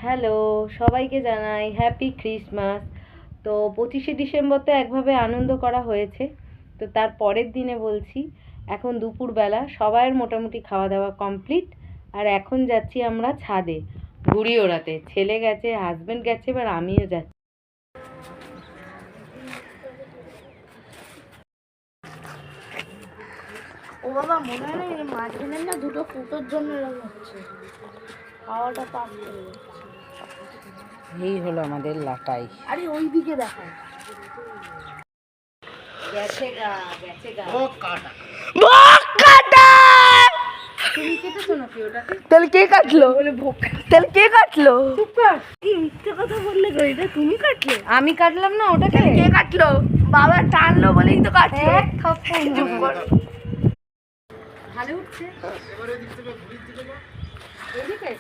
Hello, সবাইকে জানাই happy Christmas. তো 25শে ডিসেম্বর তো একভাবে আনন্দ করা হয়েছে। তো তার পরের দিনে বলছি, এখন দুপুরবেলা সবাইয়ের মোটামুটি খাওয়া দাওয়া কমপ্লিট। আর এখন যাচ্ছি আমরা ছাদে ঘুড়ি ওড়াতে। ছেলে গেছে, হাজবেন্ড গেছে, এবার আমিও যাচ্ছি। ও বাবা, মনে হয় না এই মাঝখানে না দুটো ফুটোর জন্য এরকম হচ্ছে, হাওয়াটা পাস করে যাচ্ছে। এই হলো আমাদের লাটাই। আরে ওই দিকে দেখো, গেছে গা, গেছে গা। তুমি কেটেছো নাকি ওটাকে? তাহলে কে কাটলো? বলে ভোগ। তাহলে কে কাটলো? চুপ কর। কি মিথ্যে কথা বললে গো, এটা তুমি কাটলে? আমি কাটলাম না ওটাকে। তাহলে কে কাটলো? বাবা টানলো বলেই তো কাটলো। এক থাপ্পড় চুপ কর। ভালো উঠছে। এদিকে